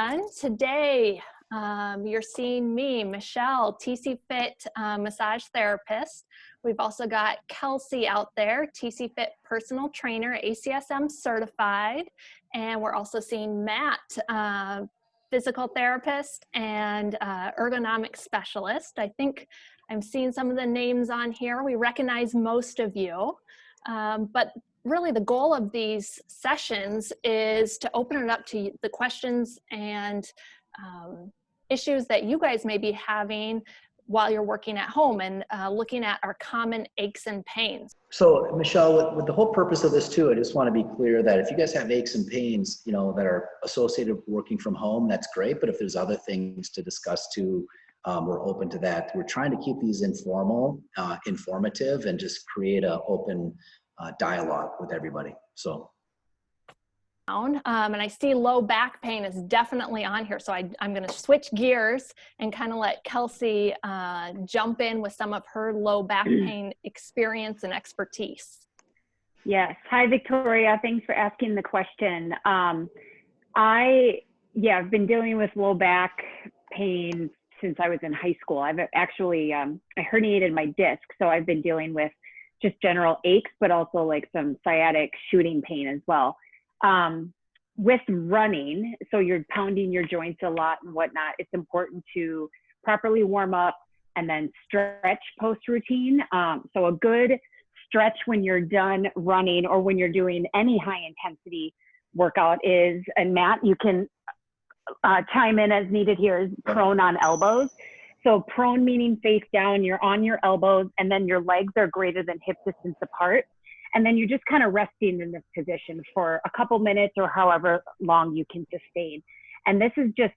And today you're seeing me, Michelle, TC Fit massage therapist. We've also got Kelsey out there, TC Fit personal trainer, ACSM certified. And we're also seeing Matt, physical therapist and ergonomic specialist. I think I'm seeing some of the names on here. We recognize most of you, but really the goal of these sessions is to open it up to the questions and issues that you guys may be having while you're working at home and looking at our common aches and pains. So Michelle, with the whole purpose of this too, I just want to be clear that if you guys have aches and pains, that are associated with working from home, that's great. But if there's other things to discuss too, we're open to that. We're trying to keep these informal, informative, and just create an open dialogue with everybody. So. And I see low back pain is definitely on here. So I'm going to switch gears and kind of let Kelsey jump in with some of her low back pain experience and expertise. Yes. Hi, Victoria. Thanks for asking the question. I've been dealing with low back pain since I was in high school. I've actually, I herniated my disc. So I've been dealing with just general aches, but also like some sciatic shooting pain as well. With running, so you're pounding your joints a lot and whatnot, it's important to properly warm up and then stretch post routine. So a good stretch when you're done running or when you're doing any high intensity workout is, and Matt, you can chime in as needed here, is prone on elbows. So prone meaning face down, you're on your elbows and then your legs are greater than hip distance apart. And then you're just kind of resting in this position for a couple minutes or however long you can sustain. And this is just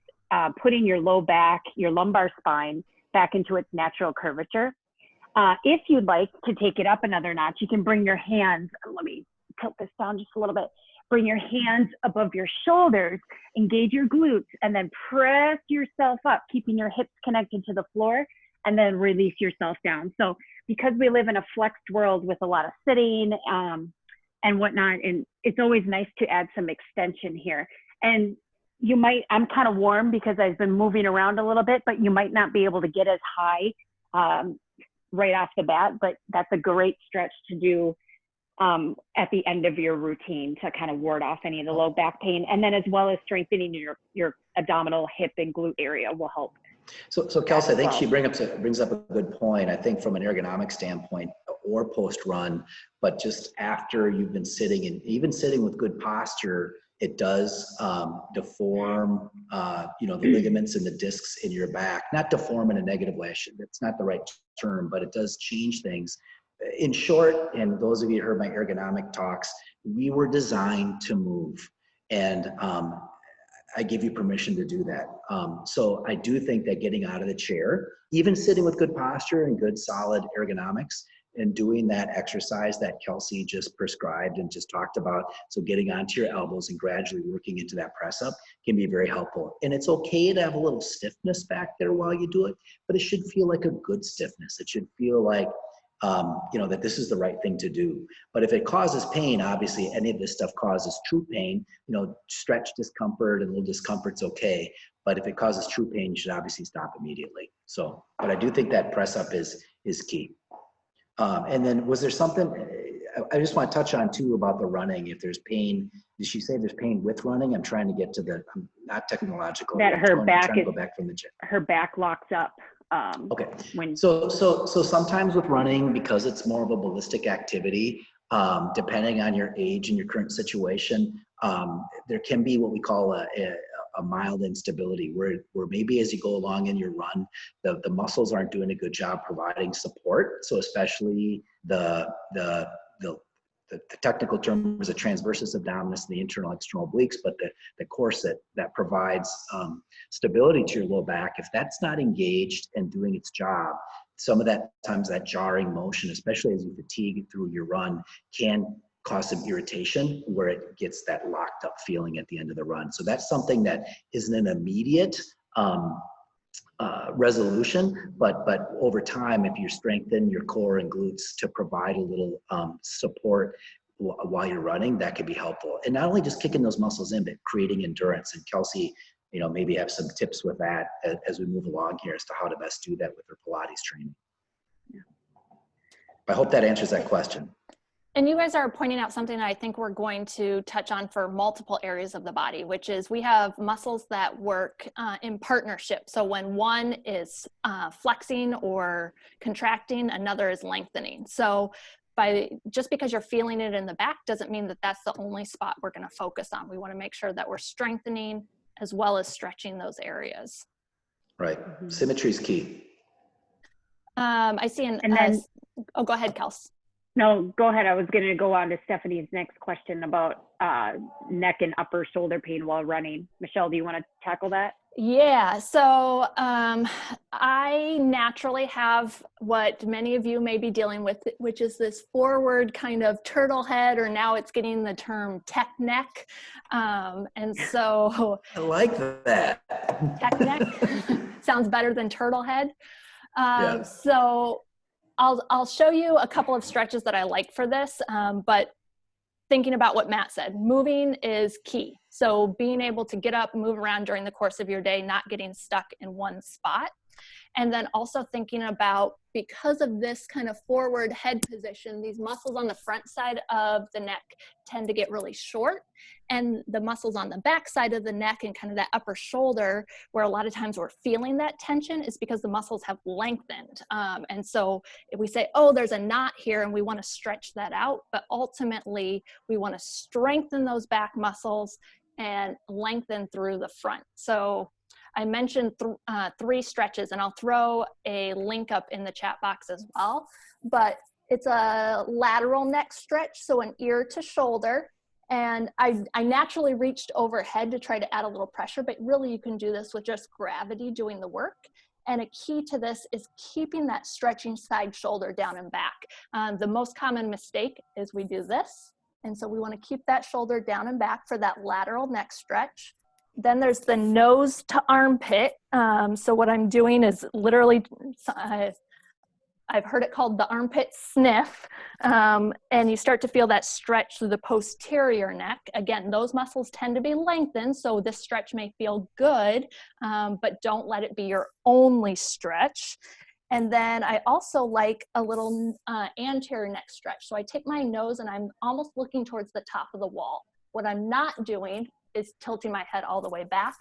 putting your low back, your lumbar spine back into its natural curvature. If you'd like to take it up another notch, you can bring your hands, let me tilt this down just a little bit, bring your hands above your shoulders, engage your glutes, and then press yourself up, keeping your hips connected to the floor, and then release yourself down. So because we live in a flexed world with a lot of sitting and whatnot, and it's always nice to add some extension here. And you might, I'm kind of warm because I've been moving around a little bit, but you might not be able to get as high right off the bat, but that's a great stretch to do at the end of your routine to kind of ward off any of the low back pain. And then as well as strengthening your abdominal, hip, and glute area will help. So Kelsey, I think she brings up a good point. I think from an ergonomic standpoint or post-run, but just after you've been sitting and even sitting with good posture, it does deform, the ligaments and the discs in your back. Not deform in a negative way. That's not the right term, but it does change things. In short, and those of you who heard my ergonomic talks, we were designed to move. And I give you permission to do that. So I do think that getting out of the chair, even sitting with good posture and good solid ergonomics and doing that exercise that Kelsey just prescribed and just talked about, so getting onto your elbows and gradually working into that press up can be very helpful. And it's okay to have a little stiffness back there while you do it, but it should feel like a good stiffness. It should feel like that this is the right thing to do. But if it causes pain, obviously any of this stuff causes true pain, stretch discomfort and little discomfort's okay. But if it causes true pain, you should obviously stop immediately. So, but I do think that press up is key. And then was there something, I just want to touch on too about the running, if there's pain, did she say there's pain with running? I'm trying to get to I'm not technological. That her back is, go back from the gym. Her back locks up. Okay. So sometimes with running, because it's more of a ballistic activity, depending on your age and your current situation, there can be what we call a mild instability where maybe as you go along in your run, the muscles aren't doing a good job providing support. So especially the technical term is a transversus abdominis and the internal external obliques, but the corset that provides stability to your low back, if that's not engaged and doing its job, some of that times that jarring motion, especially as you fatigue through your run, can cause some irritation where it gets that locked up feeling at the end of the run. So that's something that isn't an immediate resolution, but over time, if you strengthen your core and glutes to provide a little support while you're running, that could be helpful. And not only just kicking those muscles in, but creating endurance. And Kelsey maybe have some tips with that as we move along here as to how to best do that with her Pilates training. I hope that answers that question. And you guys are pointing out something that I think we're going to touch on for multiple areas of the body, which is we have muscles that work in partnership. So when one is flexing or contracting, another is lengthening. So just because you're feeling it in the back doesn't mean that that's the only spot we're going to focus on. We want to make sure that we're strengthening as well as stretching those areas. Right. Symmetry is key. I see oh, go ahead, Kels. No, go ahead. I was going to go on to Stephanie's next question about neck and upper shoulder pain while running. Michelle, do you want to tackle that? Yeah, so I naturally have what many of you may be dealing with, which is this forward kind of turtle head, or now it's getting the term tech neck. And so I like that. Tech neck sounds better than turtle head. Yeah. So I'll show you a couple of stretches that I like for this, but thinking about what Matt said, moving is key. So being able to get up, move around during the course of your day, not getting stuck in one spot. And then also thinking about, because of this kind of forward head position, these muscles on the front side of the neck tend to get really short. And the muscles on the back side of the neck and kind of that upper shoulder, where a lot of times we're feeling that tension, is because the muscles have lengthened. And so if we say, oh, there's a knot here and we want to stretch that out, but ultimately we want to strengthen those back muscles and lengthen through the front. So I mentioned 3 stretches, and I'll throw a link up in the chat box as well, but it's a lateral neck stretch, so an ear to shoulder. And I naturally reached overhead to try to add a little pressure, but really you can do this with just gravity doing the work. And a key to this is keeping that stretching side shoulder down and back. The most common mistake is we do this. And so we want to keep that shoulder down and back for that lateral neck stretch. Then there's the nose to armpit. So what I'm doing is literally, I've heard it called the armpit sniff. And you start to feel that stretch through the posterior neck. Again, those muscles tend to be lengthened, so this stretch may feel good, but don't let it be your only stretch. And then I also like a little anterior neck stretch. So I take my nose and I'm almost looking towards the top of the wall. What I'm not doing is tilting my head all the way back.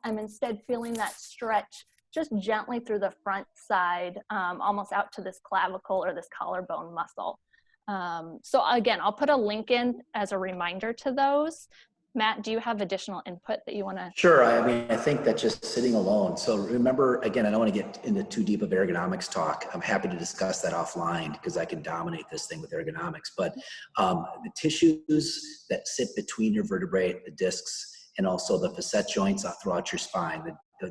I'm instead feeling that stretch just gently through the front side, almost out to this clavicle or this collarbone muscle. So again, I'll put a link in as a reminder to those. Matt, do you have additional input that you want to? Sure. I think that just sitting alone. So remember, again, I don't want to get into too deep of ergonomics talk. I'm happy to discuss that offline because I can dominate this thing with ergonomics. But the tissues that sit between your vertebrae, the discs, and also the facet joints throughout your spine,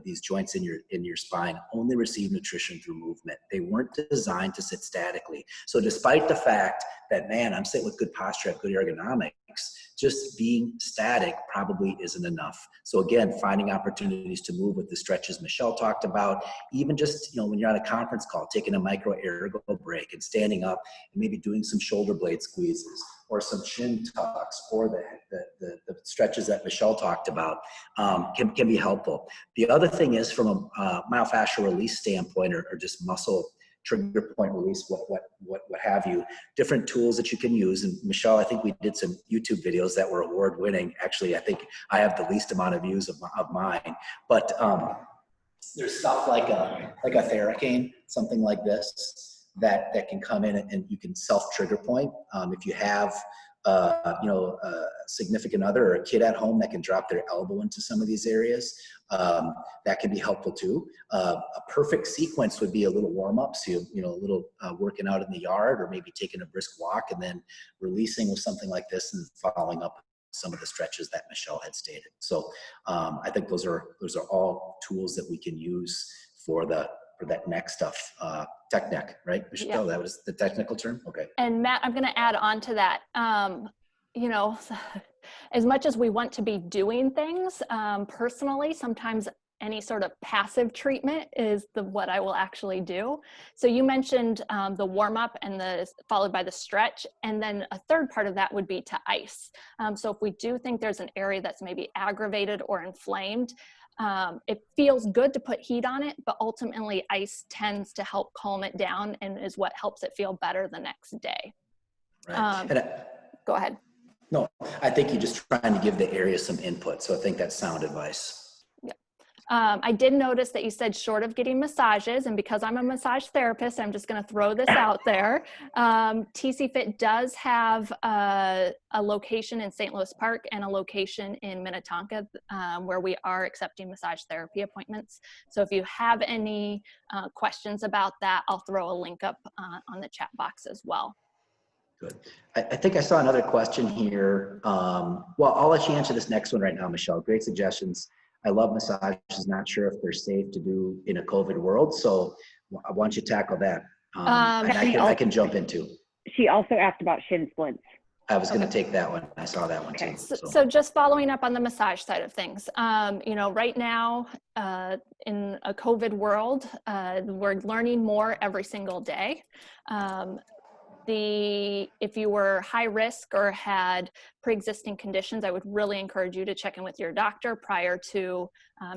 these joints in your spine only receive nutrition through movement. They weren't designed to sit statically. So despite the fact that, man, I'm sitting with good posture, I have good ergonomics, just being static probably isn't enough. So again, finding opportunities to move with the stretches Michelle talked about, even just, when you're on a conference call, taking a micro ergo break and standing up and maybe doing some shoulder blade squeezes or some chin tucks, or the stretches that Michelle talked about can be helpful. The other thing is, from a myofascial release standpoint, or just muscle trigger point release, what have you, different tools that you can use. And Michelle, I think we did some YouTube videos that were award winning. Actually, I think I have the least amount of views of mine, but there's stuff like a Theracane, something like this, that can come in and you can self trigger point. If you have a significant other or a kid at home that can drop their elbow into some of these areas, that can be helpful too. A perfect sequence would be a little warm up. So, a little working out in the yard, or maybe taking a brisk walk and then releasing with something like this and following up some of the stretches that Michelle had stated. So I think those are all tools that we can use for that neck stuff. Tech neck, right, Michelle? Yeah. That was the technical term? Okay. And Matt, I'm going to add on to that. As much as we want to be doing things, personally, sometimes any sort of passive treatment is what I will actually do. So you mentioned the warm up and followed by the stretch. And then a third part of that would be to ice. So if we do think there's an area that's maybe aggravated or inflamed, It feels good to put heat on it, but ultimately ice tends to help calm it down and is what helps it feel better the next day. Right. Go ahead. No, I think you're just trying to give the area some input. So I think that's sound advice. I did notice that you said short of getting massages, and because I'm a massage therapist, I'm just going to throw this out there. TC Fit does have a location in St. Louis Park and a location in Minnetonka where we are accepting massage therapy appointments. So if you have any questions about that, I'll throw a link up on the chat box as well. Good. I think I saw another question here. Well, I'll let you answer this next one right now, Michelle. Great suggestions. I love massages, not sure if they're safe to do in a COVID world. So why don't you tackle that? And I can jump into. She also asked about shin splints. I was going to take that one. I saw that one too. So just following up on the massage side of things, you know, right now in a COVID world, we're learning more every single day. If you were high risk or had pre-existing conditions, I would really encourage you to check in with your doctor prior to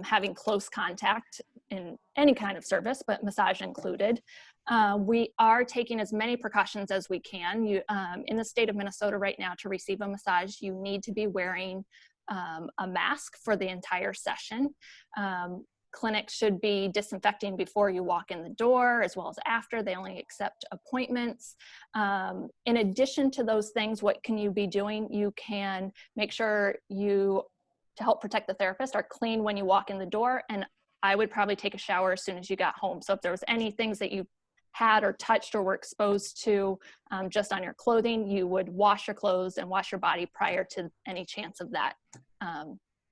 having close contact in any kind of service, but massage included. We are taking as many precautions as we can. In the state of Minnesota right now, to receive a massage, you need to be wearing a mask for the entire session. Clinics should be disinfecting before you walk in the door as well as after. They only accept appointments. In addition to those things, what can you be doing? You can make sure to help protect the therapist, are clean when you walk in the door. And I would probably take a shower as soon as you got home. So if there was any things that you had or touched or were exposed to just on your clothing, you would wash your clothes and wash your body prior to any chance of that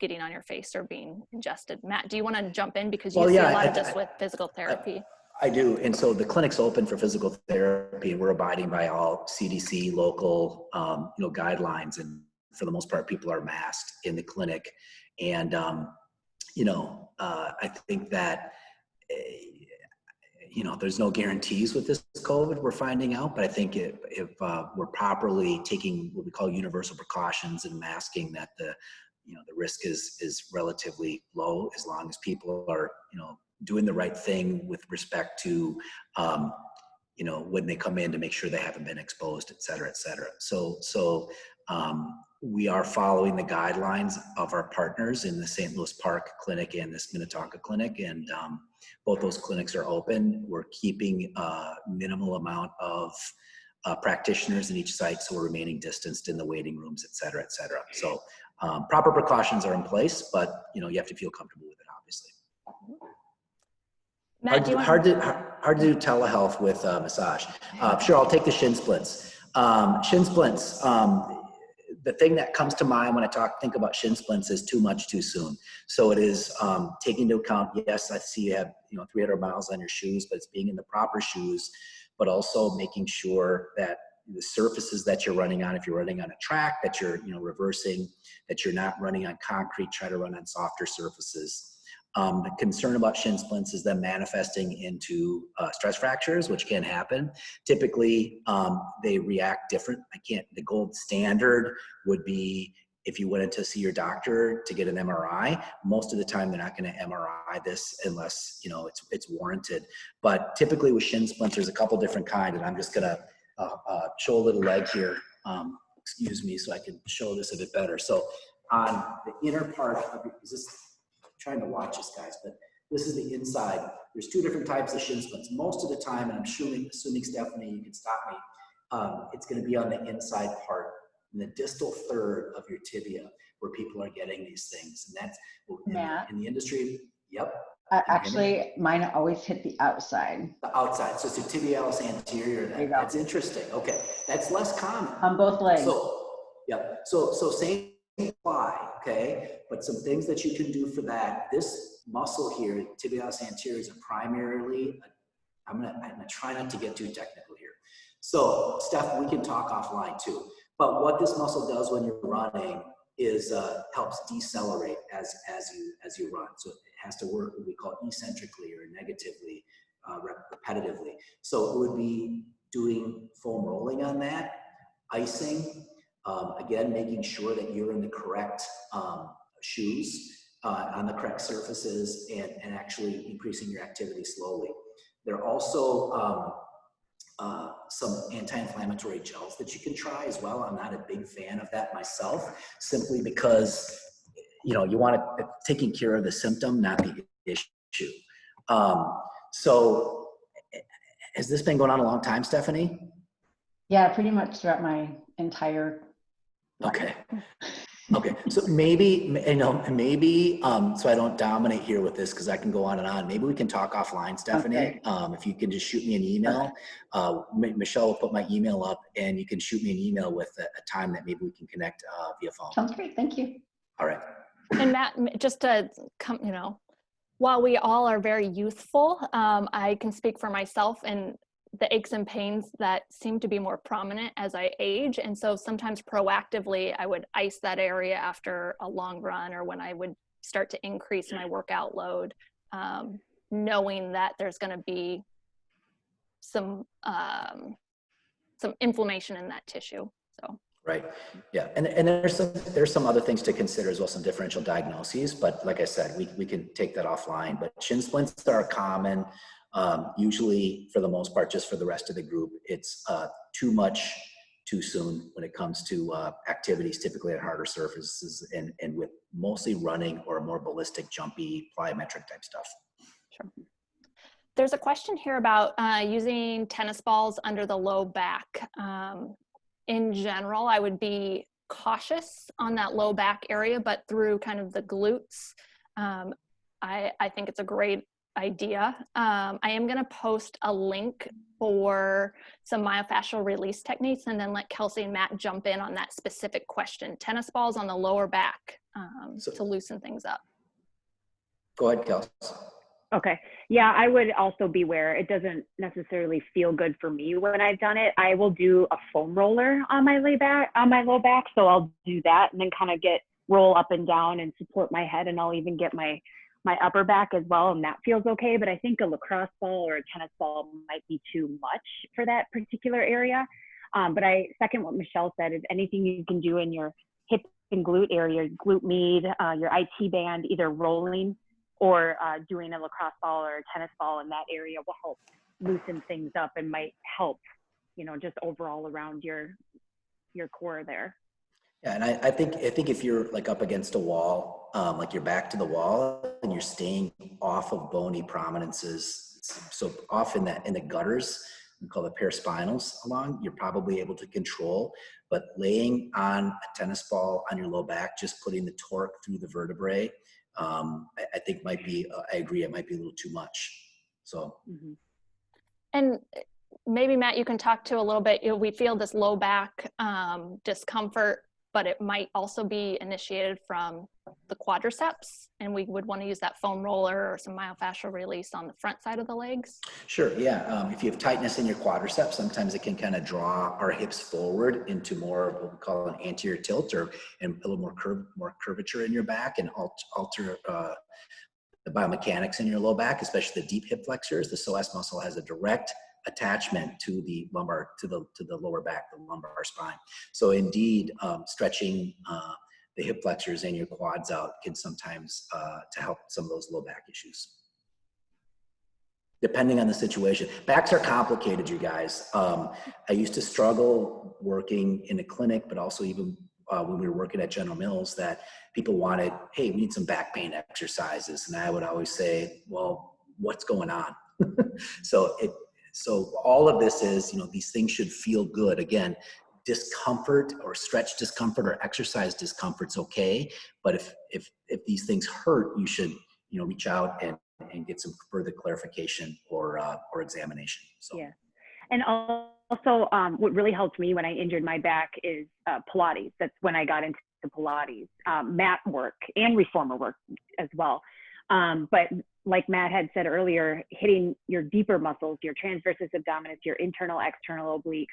getting on your face or being ingested. Matt, do you want to jump in because you see a lot of this with physical therapy? I do. And so the clinic's open for physical therapy, and we're abiding by all CDC local guidelines. And for the most part, people are masked in the clinic. And, I think that, there's no guarantees with this COVID we're finding out, but I think if we're properly taking what we call universal precautions and masking, that the risk is relatively low as long as people are, doing the right thing with respect to, when they come in to make sure they haven't been exposed, et cetera, et cetera. So we are following the guidelines of our partners in the St. Louis Park Clinic and this Minnetonka Clinic, and both those clinics are open. We're keeping a minimal amount of practitioners in each site, so we're remaining distanced in the waiting rooms, et cetera, et cetera. So proper precautions are in place, but you have to feel comfortable with it, obviously. Matt, hard to do telehealth with massage. Sure, I'll take the shin splints. Shin splints. The thing that comes to mind when I think about shin splints is too much too soon. So it is taking into account. Yes, I see you have 300 miles on your shoes, but it's being in the proper shoes, but also making sure that the surfaces that you're running on, if you're running on a track, that you're reversing, that you're not running on concrete, try to run on softer surfaces. The concern about shin splints is them manifesting into stress fractures, which can happen. Typically, they react different. The gold standard would be if you went in to see your doctor to get an MRI. Most of the time, they're not going to MRI this unless it's warranted. But typically with shin splints, there's a couple different kinds, and I'm just going to show a little leg here. Excuse me, so I can show this a bit better. So on the inner part of trying to watch this, guys, but this is the inside. There's two different types of shin splints. Most of the time, and I'm assuming Stephanie, you can stop me, it's going to be on the inside part, in the distal third of your tibia, where people are getting these things. And that's in the industry. Yep. Actually, mine always hit the outside. The outside. So it's the tibialis anterior. That's interesting. Okay. That's less common. On both legs. So, yep. So same apply, okay? But some things that you can do for that. This muscle here, tibialis anterior, is primarily, I'm gonna try not to get too technical here. So, Steph, we can talk offline too. But what this muscle does when you're running is helps decelerate as you run. So it has to work what we call eccentrically or negatively, repetitively. So it would be doing foam rolling on that, icing, again, making sure that you're in the correct shoes. on the correct surfaces and actually increasing your activity slowly. There are also some anti-inflammatory gels that you can try as well. I'm not a big fan of that myself, simply because, you know, you want to taking care of the symptom, not the issue. So has this been going on a long time, Stephanie? Yeah, pretty much throughout my entire life. Okay. Okay, so maybe, you know, maybe, so I don't dominate here with this because I can go on and on. Maybe we can talk offline, Stephanie. Okay. If you can just shoot me an email, Michelle will put my email up and you can shoot me an email with a time that maybe we can connect via phone. Sounds great. Thank you. All right. And Matt, just to come, you know, while we all are very youthful, I can speak for myself and the aches and pains that seem to be more prominent as I age. And so sometimes proactively, I would ice that area after a long run or when I would start to increase my workout load, knowing that there's going to be some inflammation in that tissue. So. Right. Yeah. And there's some other things to consider as well, some differential diagnoses, but like I said, we can take that offline. But shin splints are common. Usually for the most part, just for the rest of the group, it's too much too soon when it comes to activities, typically at harder surfaces and with mostly running or more ballistic, jumpy, plyometric type stuff. Sure. There's a question here about using tennis balls under the low back. In general, I would be cautious on that low back area, but through kind of the glutes, I think it's a great idea. I am going to post a link for some myofascial release techniques and then let Kelsey and Matt jump in on that specific question. Tennis balls on the lower back to loosen things up. Go ahead, Kelsey. Okay. Yeah, I would also beware. It doesn't necessarily feel good for me when I've done it. I will do a foam roller on my low back. So I'll do that and then kind of roll up and down and support my head, and I'll even get my upper back as well, and that feels okay. But I think a lacrosse ball or a tennis ball might be too much for that particular area. But I second what Michelle said, is anything you can do in your hip and glute area, glute med, your IT band, either rolling or doing a lacrosse ball or a tennis ball in that area will help loosen things up and might help, you know, just overall around your core there. Yeah, and I think if you're like up against a wall, like you're back to the wall and you're staying off of bony prominences, so off in the gutters, we call the paraspinals along, you're probably able to control. But laying on a tennis ball on your low back, just putting the torque through the vertebrae, I think might be, I agree, it might be a little too much. So. Mm-hmm. And maybe Matt, you can talk to a little bit, you know, we feel this low back discomfort, but it might also be initiated from the quadriceps, and we would want to use that foam roller or some myofascial release on the front side of the legs. Sure, yeah. If you have tightness in your quadriceps, sometimes it can kind of draw our hips forward into more of what we call an anterior tilt, and a little more curvature in your back, and alter the biomechanics in your low back, especially the deep hip flexors. The psoas muscle has a direct attachment to the lumbar, to the lower back, the lumbar spine. So indeed, stretching the hip flexors and your quads out can sometimes to help some of those low back issues. Depending on the situation. Backs are complicated, you guys. I used to struggle working in a clinic, but also even when we were working at General Mills, that people wanted, hey, we need some back pain exercises. And I would always say, well, what's going on? So all of this is, you know, these things should feel good. Again, discomfort or stretch discomfort or exercise discomfort's okay. But if these things hurt, you should, you know, reach out and get some further clarification or examination. So. Yeah. And also what really helped me when I injured my back is Pilates. That's when I got into Pilates, mat work and reformer work as well. But like Matt had said earlier, hitting your deeper muscles, your transversus abdominis, your internal, external obliques,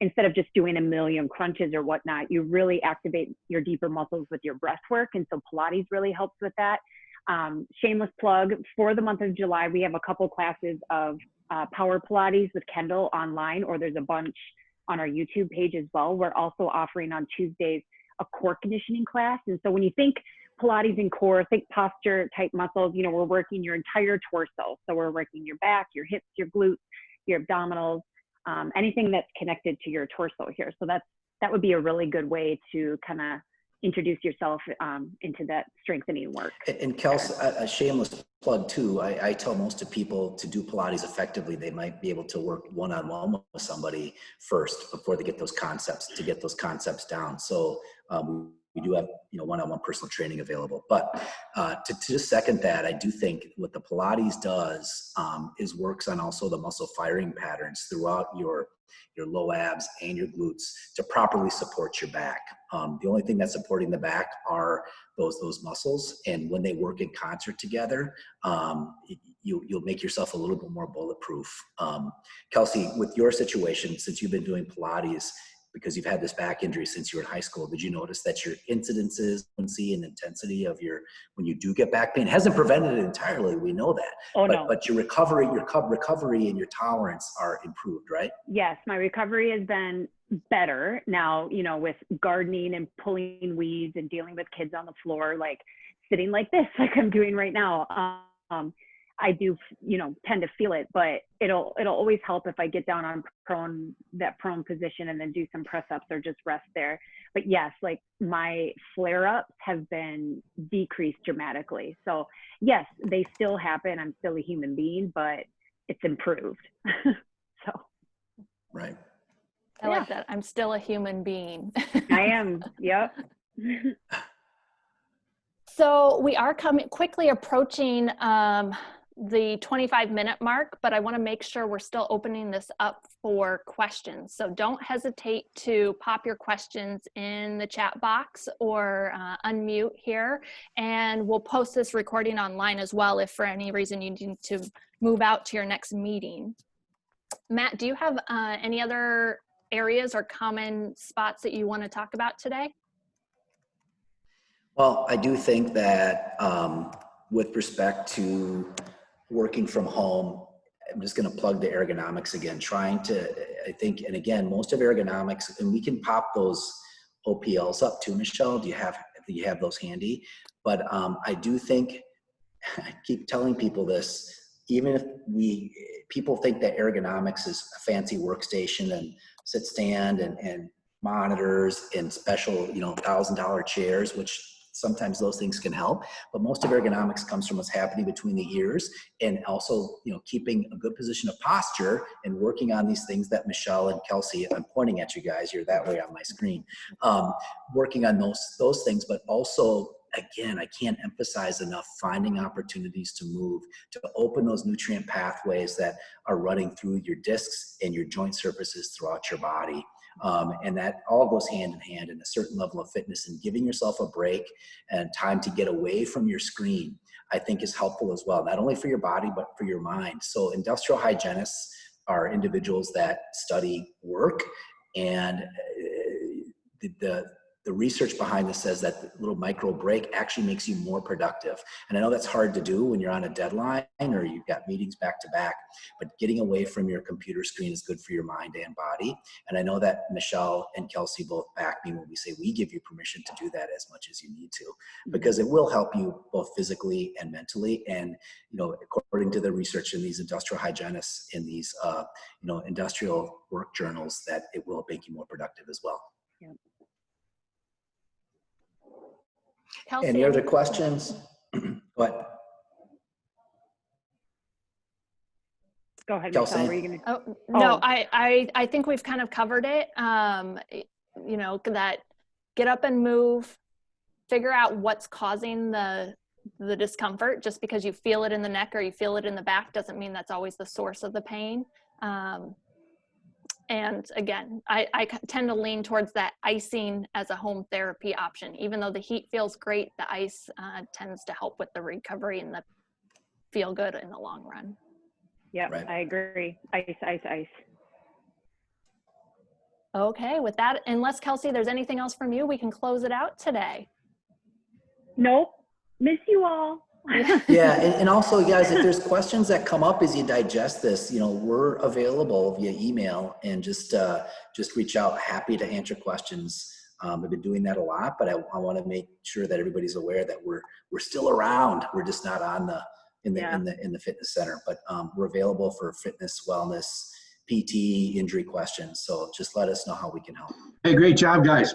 instead of just doing a million crunches or whatnot, you really activate your deeper muscles with your breath work. And so Pilates really helps with that. Shameless plug, for the month of July, we have a couple classes of Power Pilates with Kendall online, or there's a bunch on our YouTube page as well. We're also offering on Tuesdays a core conditioning class. And so when you think Pilates and core, think posture type muscles, you know, we're working your entire torso. So we're working your back, your hips, your glutes, your abdominals, anything that's connected to your torso here. So that would be a really good way to kind of introduce yourself into that strengthening work. And Kelsey, a shameless plug too. I tell most of people to do Pilates effectively, they might be able to work one-on-one with somebody first before they get those concepts down. So we do have, you know, one-on-one personal training available. But to just second that, I do think what the Pilates does is works on also the muscle firing patterns throughout your low abs and your glutes to properly support your back. The only thing that's supporting the back are those muscles, and when they work in concert together, you'll make yourself a little bit more bulletproof. Kelsey, with your situation, since you've been doing Pilates, because you've had this back injury since you were in high school, did you notice that your incidences, frequency, and intensity of when you do get back pain hasn't prevented it entirely? We know that. No. But your recovery and your tolerance are improved, right? Yes, my recovery has been better now, you know, with gardening and pulling weeds and dealing with kids on the floor, like sitting like this, like I'm doing right now. I do, you know, tend to feel it, but it'll always help if I get down on that prone position and then do some press ups or just rest there. But yes, like my flare ups have been decreased dramatically. So yes, they still happen. I'm still a human being, but it's improved. So. Right. I like that. I'm still a human being. I am. Yep. So we are quickly approaching the 25-minute mark, but I want to make sure we're still opening this up for questions. So don't hesitate to pop your questions in the chat box or unmute here, and we'll post this recording online as well if for any reason you need to move out to your next meeting. Matt, do you have any other areas or common spots that you want to talk about today? Well, I do think that with respect to working from home, I'm just going to plug the ergonomics again, I think, and again, most of ergonomics, and we can pop those OPLs up too, Michelle. Do you have those handy? But I do think, I keep telling people this, even if people think that ergonomics is a fancy workstation and sit stand and monitors and special, you know, $1,000 chairs, which sometimes those things can help, but most of ergonomics comes from what's happening between the ears, and also, you know, keeping a good position of posture and working on these things that Michelle and Kelsey, I'm pointing at you guys, you're that way on my screen, working on those things, but also, again, I can't emphasize enough finding opportunities to move, to open those nutrient pathways that are running through your discs and your joint surfaces throughout your body. And that all goes hand in hand in a certain level of fitness, and giving yourself a break and time to get away from your screen, I think is helpful as well, not only for your body, but for your mind. So industrial hygienists are individuals that study work, and the research behind this says that the little micro break actually makes you more productive. And I know that's hard to do when you're on a deadline or you've got meetings back to back, but getting away from your computer screen is good for your mind and body. And I know that Michelle and Kelsey both back me when we say we give you permission to do that as much as you need to, because it will help you both physically and mentally. And, you know, according to the research in these industrial hygienists in these, you know, industrial work journals, that it will make you more productive as well. Yep. Kelsey, Any other questions? What? Go ahead, Kelsey? Michelle. Were you gonna? Oh, no, I think we've kind of covered it. You know, that get up and move, figure out what's causing the discomfort. Just because you feel it in the neck or you feel it in the back doesn't mean that's always the source of the pain. And again, I tend to lean towards that icing as a home therapy option. Even though the heat feels great, the ice tends to help with the recovery and the feel good in the long run. Yeah, Right. I agree. Ice. Okay, with that, unless Kelsey, there's anything else from you, we can close it out today. Nope. Miss you all. Yeah, and also, guys, if there's questions that come up as you digest this, you know, we're available via email, and just reach out. Happy to answer questions I've been doing that a lot, but I want to make sure that everybody's aware that we're still around. We're just not on in the fitness center, but we're available for fitness, wellness, PT, injury questions. So just let us know how we can help. Hey, great job, guys.